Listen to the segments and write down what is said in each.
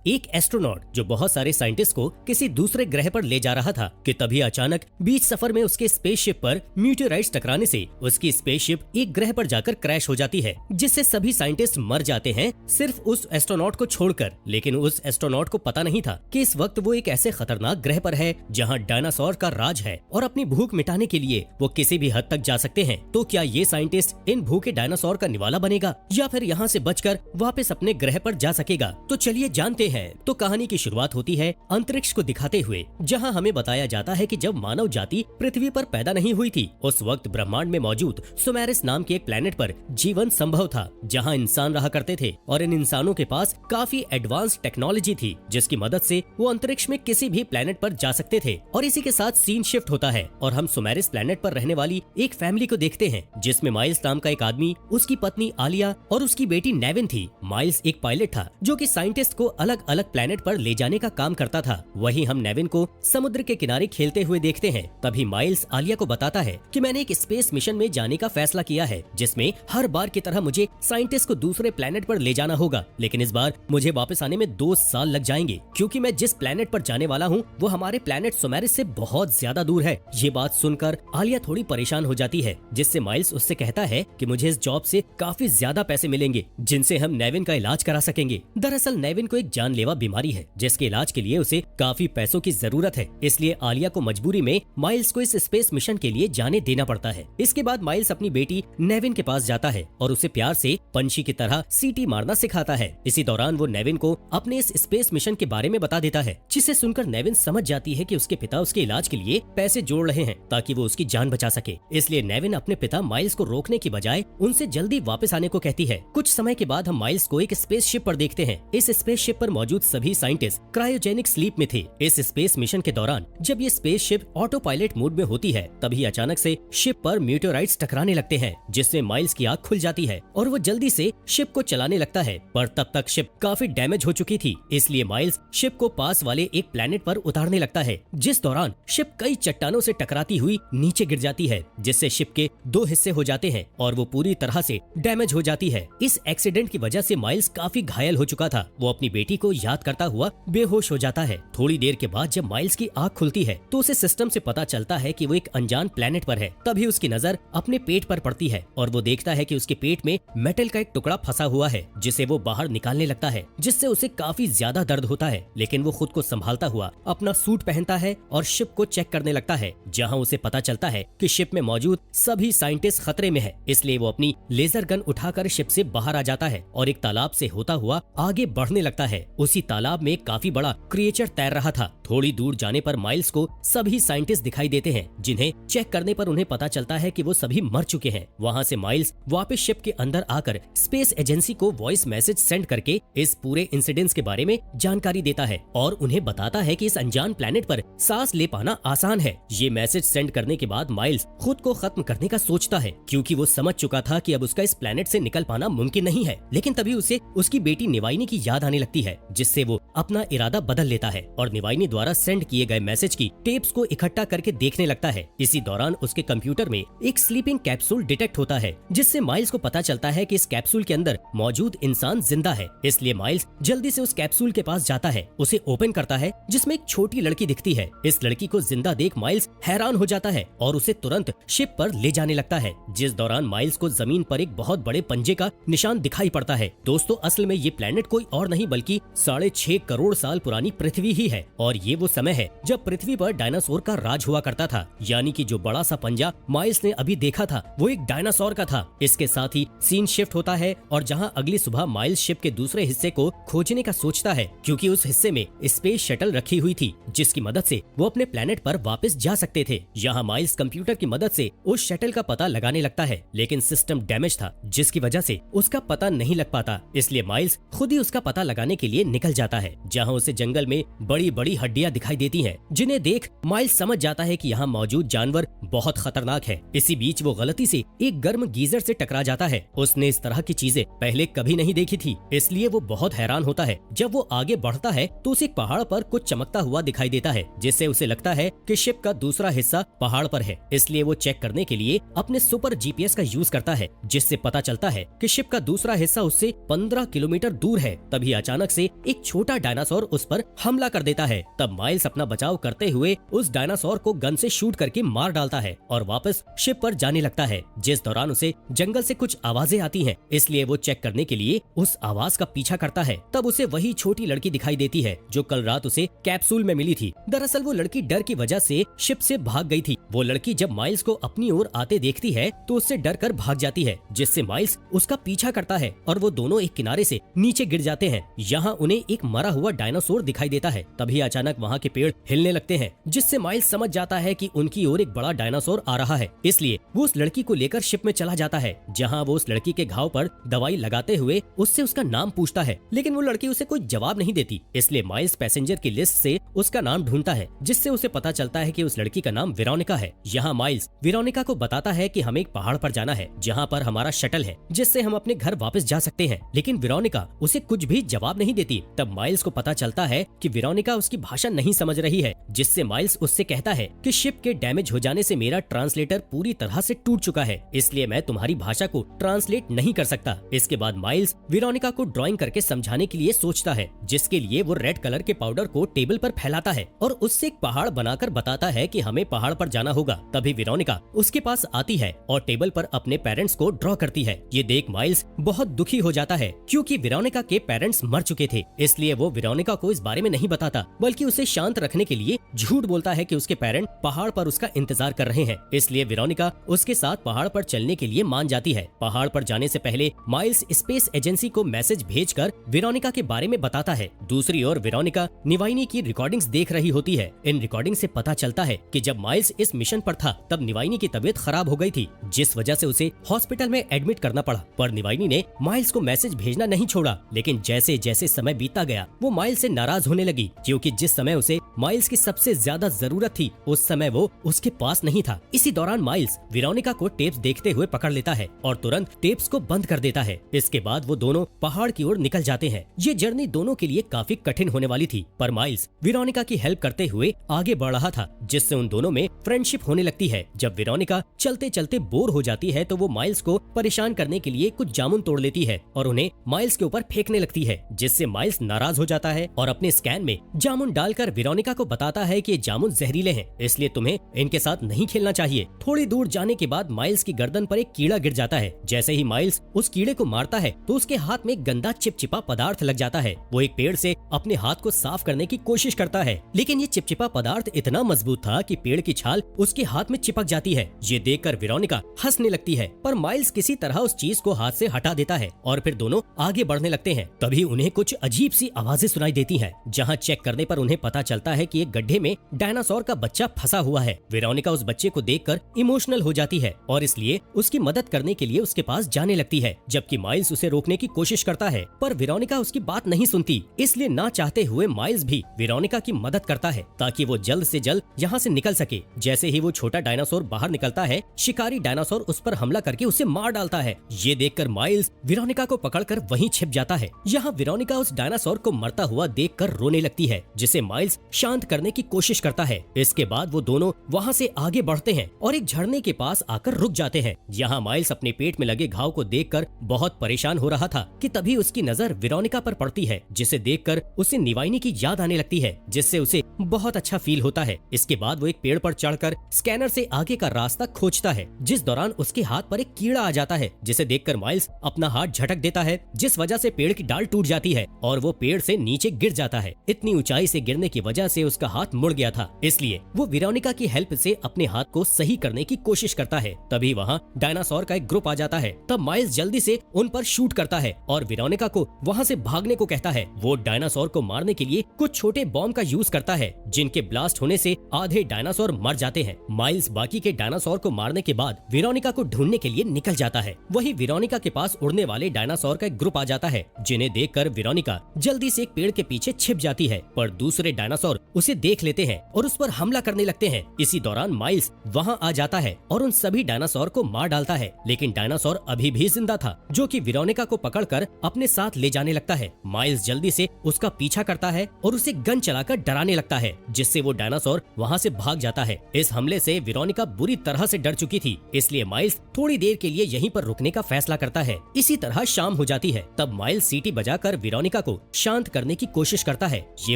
एक एस्ट्रोनॉट जो बहुत सारे साइंटिस्ट को किसी दूसरे ग्रह पर ले जा रहा था कि तभी अचानक बीच सफर में उसके स्पेसशिप पर मीटियोराइट्स टकराने से उसकी स्पेसशिप एक ग्रह पर जाकर क्रैश हो जाती है, जिससे सभी साइंटिस्ट मर जाते हैं सिर्फ उस एस्ट्रोनॉट को छोड़कर। लेकिन उस एस्ट्रोनॉट को पता नहीं था कि इस वक्त वो एक ऐसे खतरनाक ग्रह पर है जहाँ डायनासोर का राज है और अपनी भूख मिटाने के लिए वो किसी भी हद तक जा सकते हैं। तो क्या ये साइंटिस्ट इन भूखे डायनासोर का निवाला बनेगा या फिर यहाँ से बचकर वापस अपने ग्रह पर जा सकेगा? तो चलिए जानते हैं। तो कहानी की शुरुआत होती है अंतरिक्ष को दिखाते हुए, जहाँ हमें बताया जाता है कि जब मानव जाति पृथ्वी पर पैदा नहीं हुई थी उस वक्त ब्रह्मांड में मौजूद सुमेरस नाम के एक प्लेनेट पर जीवन संभव था, जहाँ इंसान रहा करते थे और इन इंसानों के पास काफी एडवांस टेक्नोलॉजी थी जिसकी मदद से वो अंतरिक्ष में किसी भी प्लेनेट पर जा सकते थे। और इसी के साथ सीन शिफ्ट होता है और हम सुमेरस प्लेनेट पर रहने वाली एक फैमिली को देखते हैं जिसमें माइल्स नाम का एक आदमी, उसकी पत्नी आलिया और उसकी बेटी नेविन थी। माइल्स एक पायलट था जो कि साइंटिस्ट को अलग अलग प्लेनेट पर ले जाने का काम करता था। वहीं हम नेविन को समुद्र के किनारे खेलते हुए देखते हैं। तभी माइल्स आलिया को बताता है कि मैंने एक स्पेस मिशन में जाने का फैसला किया है जिसमें हर बार की तरह मुझे साइंटिस्ट को दूसरे प्लेनेट पर ले जाना होगा, लेकिन इस बार मुझे वापस आने में 2 साल लग जाएंगे क्योंकि मैं जिस प्लेनेट पर जाने वाला हूँ वो हमारे प्लेनेट सुमेरस से बहुत ज्यादा दूर है। ये बात सुनकर आलिया थोड़ी परेशान हो जाती है, जिससे माइल्स उससे कहता है कि मुझे इस जॉब से काफी ज्यादा पैसे मिलेंगे जिनसे हम नेविन का इलाज करा सकेंगे। दरअसल नेविन को एक जानलेवा बीमारी है जिसके इलाज के लिए उसे काफी पैसों की जरूरत है, इसलिए आलिया को मजबूरी में माइल्स को इस स्पेस मिशन के लिए जाने देना पड़ता है। इसके बाद माइल्स अपनी बेटी नेविन के पास जाता है और उसे प्यार से पंछी की तरह सीटी मारना सिखाता है। इसी दौरान वो नेविन को अपने इस स्पेस मिशन के बारे में बता देता है, जिसे सुनकर नेविन समझ जाती है कि उसके पिता उसके इलाज के लिए पैसे जोड़ रहे हैं ताकि वो उसकी जान बचा सके। इसलिए नेविन अपने पिता माइल्स को रोकने की बजाय उनसे जल्दी वापस आने को कहती है। कुछ समय के बाद हम माइल्स को एक स्पेसशिप पर देखते हैं। इस स्पेसशिप पर मौजूद सभी साइंटिस्ट क्रायोजेनिक स्लीप में थे। इस स्पेस मिशन के दौरान जब ये स्पेसशिप ऑटो पायलट मोड में होती है तभी अचानक से शिप पर मीटियोराइट्स टकराने लगते हैं, जिससे माइल्स की आंख खुल जाती है और वो जल्दी से शिप को चलाने लगता है। पर तब तक शिप काफी डैमेज हो चुकी थी, इसलिए माइल्स शिप को पास वाले एक प्लेनेट पर उतारने लगता है, जिस दौरान शिप कई चट्टानों से टकराती हुई नीचे गिर जाती है, जिससे शिप के 2 हिस्से हो जाते हैं और वो पूरी तरह से डैमेज हो जाती है। इस एक्सीडेंट की वजह से माइल्स काफी घायल हो चुका था। वो अपनी बेटी को याद करता हुआ बेहोश हो जाता है। थोड़ी देर के बाद जब माइल्स की आंख खुलती है तो उसे सिस्टम से पता चलता है कि वो एक अनजान प्लेनेट पर है। तभी उसकी नजर अपने पेट पर पड़ती है और वो देखता है कि उसके पेट में मेटल का एक टुकड़ा फंसा हुआ है, जिसे वो बाहर निकालने लगता है, जिससे उसे काफी ज्यादा दर्द होता है। लेकिन वो खुद को संभालता हुआ अपना सूट पहनता है और शिप को चेक करने लगता है, जहाँ उसे पता चलता है कि शिप में मौजूद सभी साइंटिस्ट खतरे में है। इसलिए वो अपनी लेजर गन उठाकर शिप से बाहर आ जाता है और एक तालाब से होता हुआ आगे बढ़ने लगता है। उसी तालाब में काफी बड़ा क्रिएचर तैर रहा था। थोड़ी दूर जाने पर माइल्स को सभी साइंटिस्ट दिखाई देते हैं, जिन्हें चेक करने पर उन्हें पता चलता है कि वो सभी मर चुके हैं। वहाँ से माइल्स वापस शिप के अंदर आकर स्पेस एजेंसी को वॉइस मैसेज सेंड करके इस पूरे इंसिडेंट्स के बारे में जानकारी देता है और उन्हें बताता है कि इस अनजान प्लेनेट पर सांस ले पाना आसान है। ये मैसेज सेंड करने के बाद माइल्स खुद को खत्म करने का सोचता है, क्योंकि वो समझ चुका था कि अब उसका इस प्लेनेट से निकल पाना मुमकिन नहीं है। लेकिन तभी उसे उसकी बेटी निवाइनी की याद आने लगती है, जिससे वो अपना इरादा बदल लेता है और निवाइनी द्वारा सेंड किए गए मैसेज की टेप्स को इकट्ठा करके देखने लगता है। इसी दौरान उसके कंप्यूटर में एक स्लीपिंग कैप्सूल डिटेक्ट होता है, जिससे माइल्स को पता चलता है कि इस कैप्सूल के अंदर मौजूद इंसान जिंदा है। इसलिए माइल्स जल्दी से उस कैप्सूल के पास जाता है, उसे ओपन करता है, जिसमें एक छोटी लड़की दिखती है। इस लड़की को जिंदा देख माइल्स हैरान हो जाता है और उसे तुरंत शिप पर ले जाने लगता है, जिस दौरान माइल्स को जमीन पर एक बहुत बड़े पंजे का निशान दिखाई पड़ता है। दोस्तों, असल में ये प्लेनेट कोई और नहीं बल्कि 6.5 करोड़ साल पुरानी पृथ्वी ही है और ये वो समय है जब पृथ्वी पर डायनासोर का राज हुआ करता था। यानी कि जो बड़ा सा पंजा माइल्स ने अभी देखा था वो एक डायनासोर का था। इसके साथ ही सीन शिफ्ट होता है और जहां अगली सुबह माइल्स शिप के दूसरे हिस्से को खोजने का सोचता है, क्योंकि उस हिस्से में स्पेस शटल रखी हुई थी जिसकी मदद से वो अपने प्लेनेट पर वापस जा सकते थे। यहाँ माइल्स कंप्यूटर की मदद से उस शटल का पता लगाने लगता है, लेकिन सिस्टम डैमेज था जिसकी वजह से उसका पता नहीं लग पाता। इसलिए माइल्स खुद ही उसका पता लगाने के लिए निकल जाता है, जहाँ उसे जंगल में बड़ी बड़ी हड्डियां दिखाई देती हैं, जिन्हें देख माइल्स समझ जाता है कि यहाँ मौजूद जानवर बहुत खतरनाक है। इसी बीच वो गलती से एक गर्म गीजर से टकरा जाता है। उसने इस तरह की चीजें पहले कभी नहीं देखी थी, इसलिए वो बहुत हैरान होता है। जब वो आगे बढ़ता है तो उसे एक पहाड़ पर कुछ चमकता हुआ दिखाई देता है, जिससे उसे लगता है कि शिप का दूसरा हिस्सा पहाड़ पर है। इसलिए वो चेक करने के लिए अपने सुपर जीपीएस का यूज करता है, जिससे पता चलता है कि शिप का दूसरा हिस्सा उससे 15 किलोमीटर दूर है। तभी अचानक से एक छोटा डायनासोर उस पर हमला कर देता है। तब माइल्स अपना बचाव करते हुए उस डायनासोर को गन से शूट करके मार डालता है और वापस शिप पर जाने लगता है। जिस दौरान उसे जंगल से कुछ आवाजें आती हैं, इसलिए वो चेक करने के लिए उस आवाज का पीछा करता है। तब उसे वही छोटी लड़की दिखाई देती है जो कल रात उसे कैप्सूल में मिली थी। दरअसल वो लड़की डर की वजह से शिप से भाग गई थी। वो लड़की जब माइल्स को अपनी ओर आते देखती है तो उससे डर कर भाग जाती है, जिससे माइल्स उसका पीछा करता है और वो दोनों एक किनारे से नीचे गिर जाते हैं। यहाँ उन्हें एक मरा हुआ डायनासोर दिखाई देता है। तभी अचानक वहाँ के पेड़ हिलने लगते हैं, जिससे माइल्स समझ जाता है कि उनकी ओर एक बड़ा डायनासोर आ रहा है। इसलिए वो उस लड़की को लेकर शिप में चला जाता है, जहाँ वो उस लड़की के घाव पर दवाई लगाते हुए उससे उसका नाम पूछता है, लेकिन वो लड़की उसे कोई जवाब नहीं देती। इसलिए माइल्स पैसेंजर की लिस्ट से उसका नाम ढूंढता है, जिससे उसे पता चलता है कि उस लड़की का नाम वेरोनिका है। यहाँ माइल्स वेरोनिका को बताता है कि हमें एक पहाड़ पर जाना है, जहाँ पर हमारा शटल है, जिससे हम अपने घर वापस जा सकते हैं। लेकिन वेरोनिका उसे कुछ भी जवाब नहीं देती। तब माइल्स को पता चलता है कि वेरोनिका उसकी भाषा नहीं समझ रही है, जिससे माइल्स उससे कहता है कि शिप के डैमेज हो जाने से मेरा ट्रांसलेटर पूरी तरह से टूट चुका है, इसलिए मैं तुम्हारी भाषा को ट्रांसलेट नहीं कर सकता। इसके बाद माइल्स वेरोनिका को ड्राइंग करके समझाने के लिए सोचता है, जिसके लिए वो रेड कलर के पाउडर को टेबल पर फैलाता है और उससे एक पहाड़ बनाकर बताता है कि हमें पहाड़ पर जाना होगा। तभी वेरोनिका उसके पास आती है और टेबल पर अपने पेरेंट्स को ड्रॉ करती है। ये देख माइल्स बहुत दुखी हो जाता है, क्योंकि वेरोनिका के पेरेंट्स मर चुके थे। इसलिए वो वेरोनिका को इस बारे में नहीं बताता, बल्कि उसे शांत रखने के लिए झूठ बोलता है कि उसके पेरेंट पहाड़ पर उसका इंतजार कर रहे हैं। इसलिए वेरोनिका उसके साथ पहाड़ पर चलने के लिए मान जाती है। पहाड़ पर जाने से पहले माइल्स स्पेस एजेंसी को मैसेज भेजकर वेरोनिका के बारे में बताता है। दूसरी ओर वेरोनिका निवाइनी की रिकॉर्डिंग्स देख रही होती है। इन रिकॉर्डिंग से पता चलता है कि जब माइल्स इस मिशन पर था तब निवाइनी की तबीयत खराब हो गई थी, जिस वजह से उसे हॉस्पिटल में एडमिट करना पड़ा। पर निवाइनी ने माइल्स को मैसेज भेजना नहीं छोड़ा। लेकिन जैसे जैसे समय बीतता गया वो माइल्स से नाराज होने लगी, क्योंकि जिस समय उसे माइल्स की सबसे ज्यादा जरूरत थी उस समय वो उसके पास नहीं था। इसी दौरान माइल्स वेरोनिका को टेप्स देखते हुए पकड़ लेता है और तुरंत टेप्स को बंद कर देता है। इसके बाद वो दोनों पहाड़ की ओर निकल जाते हैं। ये जर्नी दोनों के लिए काफी कठिन होने वाली थी, पर माइल्स वेरोनिका की हेल्प करते हुए आगे बढ़ रहा था, जिससे उन दोनों में फ्रेंडशिप होने लगती है। जब वेरोनिका चलते चलते बोर हो जाती है तो वो माइल्स को परेशान करने के लिए कुछ जामुन तोड़ लेती है और उन्हें माइल्स के ऊपर फेंकने लगती है, जिससे माइल्स नाराज हो जाता है और अपने स्कैन में जामुन डालकर वेरोनिका को बताता है कि ये जामुन जहरीले हैं, इसलिए तुम्हें इनके साथ नहीं खेलना चाहिए। थोड़ी दूर जाने के बाद माइल्स की गर्दन पर एक कीड़ा गिर जाता है। जैसे ही माइल्स उस कीड़े को मारता है तो उसके हाथ में गंदा चिपचिपा पदार्थ लग जाता है। वो एक पेड़ से अपने हाथ को साफ करने की कोशिश करता है, लेकिन ये चिपचिपा पदार्थ इतना मजबूत था कि पेड़ की छाल उसके हाथ में चिपक जाती है। ये देखकर वेरोनिका हंसने लगती है, पर माइल्स किसी तरह उस चीज को हाथ से हटा देता है और फिर दोनों आगे बढ़ने लगते हैं। तभी उन्हें कुछ अजीब सी आवाजें सुनाई देती हैं, जहां चेक करने पर उन्हें पता चलता है कि एक गड्ढे में डायनासोर का बच्चा फंसा हुआ है। वेरोनिका उस बच्चे को देखकर इमोशनल हो जाती है और इसलिए उसकी मदद करने के लिए उसके पास जाने लगती है, जबकि माइल्स उसे रोकने की कोशिश करता है, पर वेरोनिका उसकी बात नहीं सुनती। इसलिए ना चाहते हुए माइल्स भी वेरोनिका की मदद करता है ताकि वो जल्द से जल्द यहाँ से निकल सके। जैसे ही वो छोटा डायनासोर बाहर निकलता है, शिकारी डायनासोर उस पर हमला करके उसे मार डालता है। ये देखकर माइल्स वेरोनिका को पकड़कर वहीं छिप जाता है। यहाँ वेरोनिका उस डायनासोर को मरता हुआ देखकर रोने लगती है, जिसे माइल्स शांत करने की कोशिश करता है। इसके बाद वो दोनों वहाँ से आगे बढ़ते हैं और एक झरने के पास आकर रुक जाते हैं। यहाँ माइल्स अपने पेट में लगे घाव को देखकर बहुत परेशान हो रहा था कि तभी उसकी नजर वेरोनिका पर पड़ती है, जिसे देखकर उसे निवाइनी की याद आने लगती है, जिससे उसे बहुत अच्छा फील होता है। इसके बाद वो एक पेड़ पर चढ़कर स्कैनर से आगे का रास्ता खोजता है, जिस दौरान उसके हाथ पर एक कीड़ा आ जाता है, जिसे देखकर माइल्स अपना हाथ झटक देता है, जिस वजह से पेड़ की डाल टूट जाती है और वो पेड़ से नीचे गिर जाता है। इतनी ऊंचाई से गिरने की वजह से उसका हाथ मुड़ गया था, इसलिए वो वेरोनिका की हेल्प से अपने हाथ को सही करने की कोशिश करता है। तभी वहाँ डायनासोर का एक ग्रुप आ जाता है। तब माइल्स जल्दी से उन पर शूट करता है और वेरोनिका को वहाँ से भागने को कहता है। वो डायनासोर को मारने के लिए कुछ छोटे बॉम्ब का यूज करता है, जिनके ब्लास्ट होने से आधे डायनासोर मर जाते हैं। माइल्स बाकी के डायनासोर को मारने के बाद वेरोनिका को ढूंढने के लिए निकल जाता है। वही वेरोनिका के पास उड़ने वाले डायनासोर का एक ग्रुप आ जाता है, जिन्हें देखकर वेरोनिका जल्दी से एक पेड़ के पीछे छिप जाती है। पर दूसरी दूसरे डायनासोर उसे देख लेते हैं और उस पर हमला करने लगते हैं। इसी दौरान माइल्स वहाँ आ जाता है और उन सभी डायनासोर को मार डालता है, लेकिन डायनासोर अभी भी जिंदा था, जो कि वेरोनिका को पकड़कर अपने साथ ले जाने लगता है। माइल्स जल्दी से उसका पीछा करता है और उसे गन चलाकर डराने लगता है, जिससे वो डायनासोर वहाँ से भाग जाता है। इस हमले से वेरोनिका बुरी तरह से डर चुकी थी, इसलिए माइल्स थोड़ी देर के लिए यहीं पर रुकने का फैसला करता है। इसी तरह शाम हो जाती है। तब माइल्स सीटी बजाकर वेरोनिका को शांत करने की कोशिश करता है। ये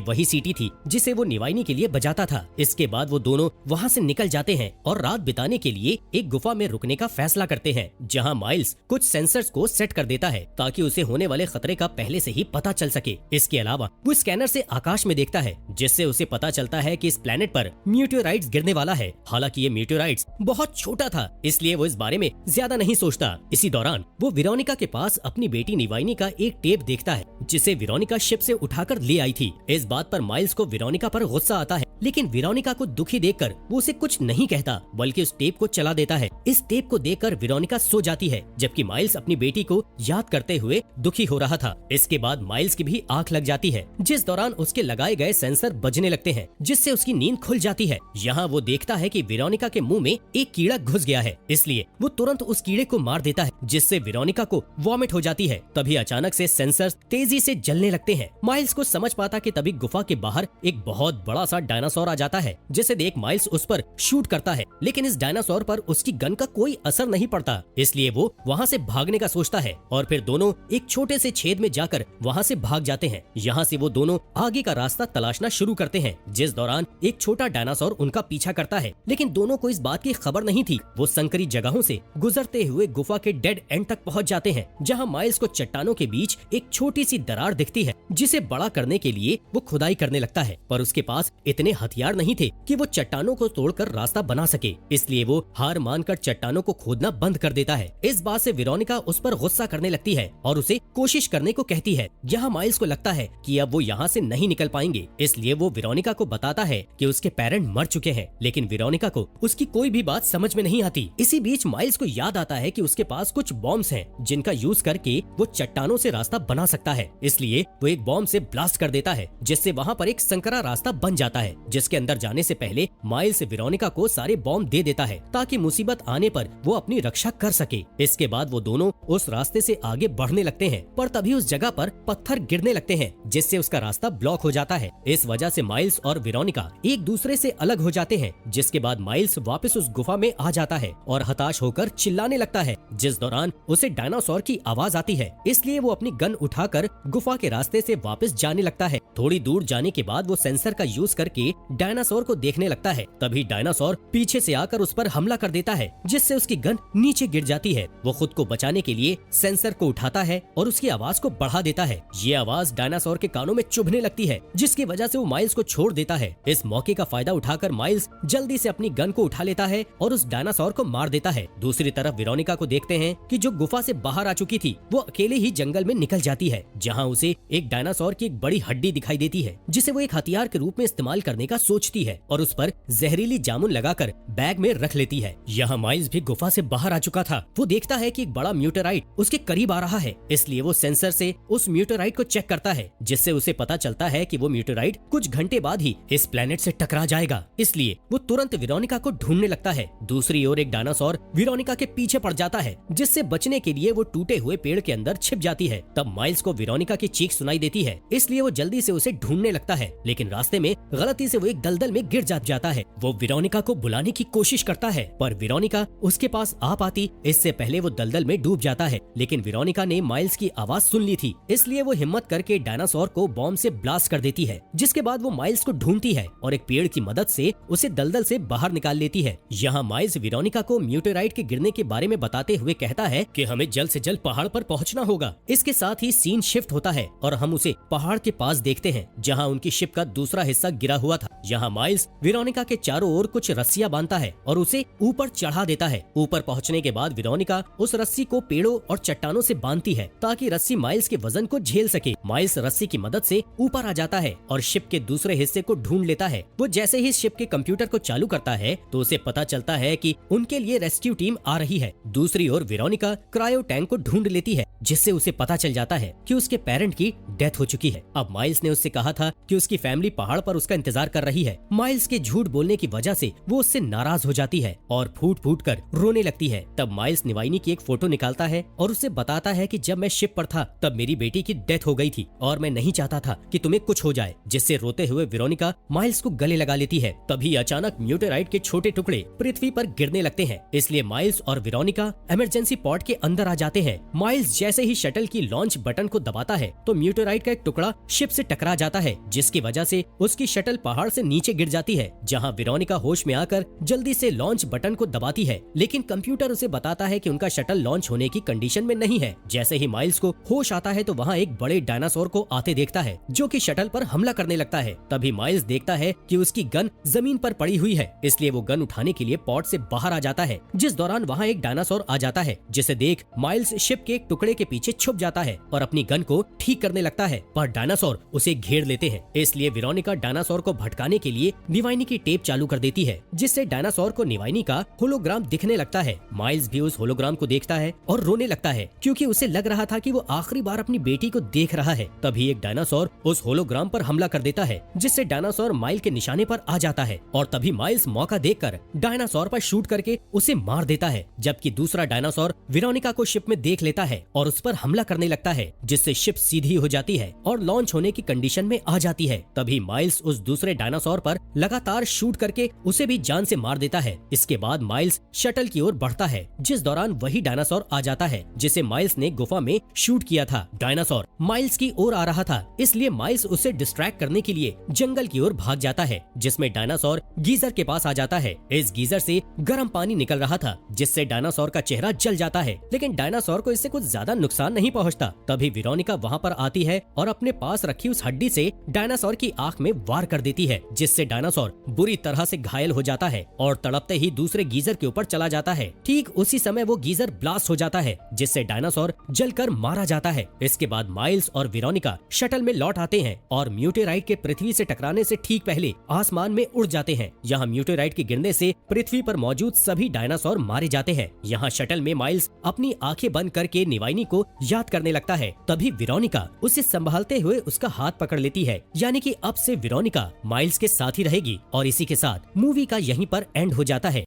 वही सीटी थी जिसे वो निवाइनी के लिए बजाता था। इसके बाद वो दोनों वहाँ से निकल जाते हैं और रात बिताने के लिए एक गुफा में रुकने का फैसला करते हैं, जहाँ माइल्स कुछ सेंसर्स को सेट कर देता है ताकि उसे होने वाले खतरे का पहले से ही पता चल सके। इसके अलावा वो स्कैनर से आकाश में देखता है, जिससे उसे पता चलता है कि इस प्लेनेट पर मीटियोराइट्स गिरने वाला है। हालांकि ये मीटियोराइट्स बहुत छोटा था, इसलिए वो इस बारे में ज्यादा नहीं सोचता। इसी दौरान वो वेरोनिका के पास अपनी बेटी निवाइनी का एक टेप देखता है, जिसे वेरोनिका शिप से उठाकर ले आई थी। इस बात पर माइल्स को वेरोनिका पर गुस्सा आता है, लेकिन वेरोनिका को दुखी देखकर वो उसे कुछ नहीं कहता, बल्कि उस टेप को चला देता है। इस टेप को देखकर वेरोनिका सो जाती है, जबकि माइल्स अपनी बेटी को याद करते हुए दुखी हो रहा था। इसके बाद माइल्स की भी आंख लग जाती है, जिस दौरान उसके लगाए गए सेंसर बजने लगते हैं, जिससे उसकी नींद खुल जाती है। यहाँ वो देखता है कि वेरोनिका के मुंह में एक कीड़ा घुस गया है, इसलिए वो तुरंत उस कीड़े को मार देता है, जिससे वेरोनिका को वॉमिट हो जाती है। तभी अचानक से सेंसर्स तेजी से जलने लगते हैं। माइल्स को समझ पाता कि तभी गुफा के बाहर एक बहुत बड़ा सा डायनासोर आ जाता है, जिसे देख माइल्स उस पर शूट करता है, लेकिन इस डायनासोर पर उसकी गन का कोई असर नहीं पड़ता, इसलिए वो वहाँ से भागने का सोचता है और फिर दोनों एक छोटे से छेद में जाकर वहाँ से भाग जाते हैं। यहाँ से वो दोनों आगे का रास्ता तलाशना शुरू करते हैं, जिस दौरान एक छोटा डायनासोर उनका पीछा करता है, लेकिन दोनों को इस बात की खबर नहीं थी। वो संकरी जगहों से गुजरते हुए गुफा के डेड एंड तक पहुँच जाते हैं, जहाँ माइल्स को चट्टानों के बीच एक छोटी सी दरार दिखती है, जिसे बड़ा करने के लिए वो खुदाई करने लगता है, पर उसके पास इतने हथियार नहीं थे कि वो चट्टानों को तोड़कर रास्ता बना सके, इसलिए वो हार मानकर चट्टानों को खोदना बंद कर देता है। इस बात से वेरोनिका उस पर गुस्सा करने लगती है और उसे कोशिश करने को कहती है। यहाँ माइल्स को लगता है कि अब वो यहाँ से नहीं निकल पाएंगे, इसलिए वो वेरोनिका को बताता है कि उसके पेरेंट मर चुके हैं, लेकिन वेरोनिका को उसकी कोई भी बात समझ में नहीं आती। इसी बीच माइल्स को याद आता है कि उसके पास कुछ बॉम्ब्स हैं, जिनका यूज करके वो चट्टानों से रास्ता बना सकता है, इसलिए वो एक बॉम्ब से ब्लास्ट कर देता है, जिससे वहाँ पर एक संकरा रास्ता बन जाता है, जिसके अंदर जाने से पहले माइल्स वेरोनिका को सारे बॉम्ब दे देता है, ताकि मुसीबत आने पर वो अपनी रक्षा कर सके। इसके बाद वो दोनों उस रास्ते से आगे बढ़ने लगते हैं, पर तभी उस जगह पर पत्थर गिरने लगते हैं, जिससे उसका रास्ता ब्लॉक हो जाता है। इस वजह से माइल्स और वेरोनिका एक दूसरे से अलग हो जाते हैं, जिसके बाद माइल्स वापस उस गुफा में आ जाता है और हताश होकर चिल्लाने लगता है, जिस दौरान उसे डायनासोर की आवाज आती है, इसलिए वो अपनी गन उठाकर गुफा के रास्ते से वापस जाने लगता है। थोड़ी दूर जाने के बाद वो सेंसर का यूज करके डायनासोर को देखने लगता है। तभी डायनासोर पीछे से आकर उस पर हमला कर देता है, जिससे उसकी गन नीचे गिर जाती है। वो खुद को बचाने के लिए सेंसर को उठाता है और उसकी आवाज को बढ़ा देता है। ये आवाज डायनासोर के कानों में चुभने लगती है, जिसकी वजह से वो माइल्स को छोड़ देता है। इस मौके का फायदा उठाकर माइल्स जल्दी से अपनी गन को उठा लेता है और उस डायनासोर को मार देता है। दूसरी तरफ वेरोनिका को देखते हैं कि जो गुफा से बाहर आ चुकी थी, वो अकेले ही जंगल में निकल जाती है, जहाँ उसे एक डायनासोर की एक बड़ी हड्डी दिखाई देती है, जिसे वो एक हथियार के रूप में इस्तेमाल करने का सोचती है और उस पर जहरीली जामुन लगाकर बैग में रख लेती है। यहाँ माइल्स भी गुफा से बाहर आ चुका था। वो देखता है कि एक बड़ा म्यूटेराइट उसके करीब आ रहा है, इसलिए वो सेंसर से उस म्यूटेराइट को चेक करता है, जिससे उसे पता चलता है कि वो म्यूटेराइट कुछ घंटे बाद ही इस प्लेनेट से टकरा जाएगा, इसलिए वो तुरंत वेरोनिका को ढूंढने लगता है। दूसरी ओर एक डायनासोर वेरोनिका के पीछे पड़ जाता है, जिससे बचने के लिए वो टूटे हुए पेड़ के अंदर छिप जाती है। तब माइल्स को वेरोनिका की चीख सुनाई देती है, इसलिए वो जल्दी से उसे ढूंढने लगता है, लेकिन रास्ते में गलती से वो एक दलदल में गिर जाता है। वो वेरोनिका को बुलाने की कोशिश करता है, पर वेरोनिका उसके पास आ पाती इससे पहले वो दलदल में डूब जाता है, लेकिन वेरोनिका ने माइल्स की आवाज सुन ली थी, इसलिए वो हिम्मत करके डायनासोर को बॉम्ब से ब्लास्ट कर देती है, जिसके बाद वो माइल्स को ढूंढती है और एक पेड़ की मदद से उसे दलदल से बाहर निकाल लेती है। यहाँ माइल्स वेरोनिका को म्यूटेराइट के गिरने के बारे में बताते हुए कहता है कि हमें जल्द से जल्द पहाड़ पर पहुंचना होगा। इसके साथ ही सीन शिफ्ट होता है और हम उसे पहाड़ के पास देखते हैं, जहाँ उनकी शिप का दूसरा हिस्सा गिरा हुआ था। था। यहाँ माइल्स वेरोनिका के चारों ओर कुछ रस्सियां बांधता है और उसे ऊपर चढ़ा देता है। ऊपर पहुँचने के बाद वेरोनिका उस रस्सी को पेड़ों और चट्टानों से बांधती है ताकि रस्सी माइल्स के वजन को झेल सके। माइल्स रस्सी की मदद से ऊपर आ जाता है और शिप के दूसरे हिस्से को ढूंढ लेता है। वो जैसे ही शिप के कंप्यूटर को चालू करता है तो उसे पता चलता है कि उनके लिए रेस्क्यू टीम आ रही है। दूसरी ओर वेरोनिका क्रायो टैंक को ढूंढ लेती है, जिससे उसे पता चल जाता है कि उसके पेरेंट की डेथ हो चुकी है। अब माइल्स ने उससे कहा था कि उसकी फैमिली पहाड़ पर उसका इंतजार कर रही है। माइल्स के झूठ बोलने की वजह से वो उससे नाराज हो जाती है और फूट फूट कर रोने लगती है। तब माइल्स निवाइनी की एक फोटो निकालता है और उसे बताता है कि जब मैं शिप पर था तब मेरी बेटी की डेथ हो गई थी और मैं नहीं चाहता था कि तुम्हें कुछ हो जाए, जिससे रोते हुए वेरोनिका माइल्स को गले लगा लेती है। तभी अचानक म्यूटेराइट के छोटे टुकड़े पृथ्वी पर गिरने लगते हैं, इसलिए माइल्स और वेरोनिका इमरजेंसी पॉड के अंदर आ जाते हैं। माइल्स जैसे ही शटल की लॉन्च बटन को दबाता है तो म्यूटेराइट का एक टुकड़ा शिप से टकरा जाता है, जिसकी वजह से उसकी शटल पहाड़ से नीचे गिर जाती है। जहां वेरोनिका होश में आकर जल्दी से लॉन्च बटन को दबाती है, लेकिन कंप्यूटर उसे बताता है कि उनका शटल लॉन्च होने की कंडीशन में नहीं है। जैसे ही माइल्स को होश आता है तो वहाँ एक बड़े डायनासोर को आते देखता है जो कि शटल पर हमला करने लगता है। तभी माइल्स देखता है कि उसकी गन जमीन पर पड़ी हुई है, इसलिए वो गन उठाने के लिए पॉड से बाहर आ जाता है। जिस दौरान वहाँ एक डायनासोर आ जाता है, जिसे देख माइल्स शिप के एक टुकड़े के पीछे छुप जाता है और अपनी गन को ठीक करने लगता है, पर डायनासोर उसे घेर लेते हैं। इसलिए वेरोनिका डायनासोर को भटकाने के लिए निवाइनी की टेप चालू कर देती है, जिससे डायनासोर को निवाइनी का होलोग्राम दिखने लगता है। माइल्स भी उस होलोग्राम को देखता है और रोने लगता है, क्योंकि उसे लग रहा था कि वो आखिरी बार अपनी बेटी को देख रहा है। तभी एक डायनासोर उस होलोग्राम पर हमला कर देता है, जिससे डायनासोर माइल के निशाने पर आ जाता है और तभी माइल्स मौका देखकर डायनासोर पर शूट करके उसे मार देता है। जबकि दूसरा डायनासोर वेरोनिका को शिप में देख लेता है और उस पर हमला करने लगता है, जिससे शिप सीधी हो जाती है और लॉन्च होने की कंडीशन में आ जाती है। तभी माइल्स उस दूसरे डायनासोर पर लगातार शूट करके उसे भी जान से मार देता है। इसके बाद माइल्स शटल की ओर बढ़ता है, जिस दौरान वही डायनासोर आ जाता है जिसे माइल्स ने गुफा में शूट किया था। डायनासोर माइल्स की ओर आ रहा था, इसलिए माइल्स उसे डिस्ट्रैक्ट करने के लिए जंगल की ओर भाग जाता है, जिसमें डायनासोर गीजर के पास आ जाता है। इस गीजर से गर्म पानी निकल रहा था, जिससे डायनासोर का चेहरा जल जाता है, लेकिन डायनासोर को इससे कुछ ज्यादा नुकसान नहीं पहुंचता। तभी वेरोनिका वहां पर आती है और अपने पास रखी उस हड्डी से डायनासोर की आंख में वार कर देती है, जिससे डायनासोर बुरी तरह से घायल हो जाता है और तड़पते ही दूसरे गीजर के ऊपर चला जाता है। ठीक उसी समय वो गीजर ब्लास्ट हो जाता है, जिससे डायनासोर जलकर मारा जाता है। इसके बाद माइल्स और वेरोनिका शटल में लौट आते हैं और म्यूटेराइट के पृथ्वी से टकराने से ठीक पहले आसमान में उड़ जाते हैं। यहाँ म्यूटेराइट के गिरने से पृथ्वी पर मौजूद सभी डायनासोर मारे जाते हैं। यहाँ शटल में माइल्स अपनी आंखें बंद करके निवाइनी को याद करने लगता है। तभी वेरोनिका उसे संभालते हुए उसका हाथ पकड़ लेती है, यानी कि अब से वेरोनिका माइल्स के साथ ही रहेगी। और इसी के साथ मूवी का यहीं पर एंड हो जाता है।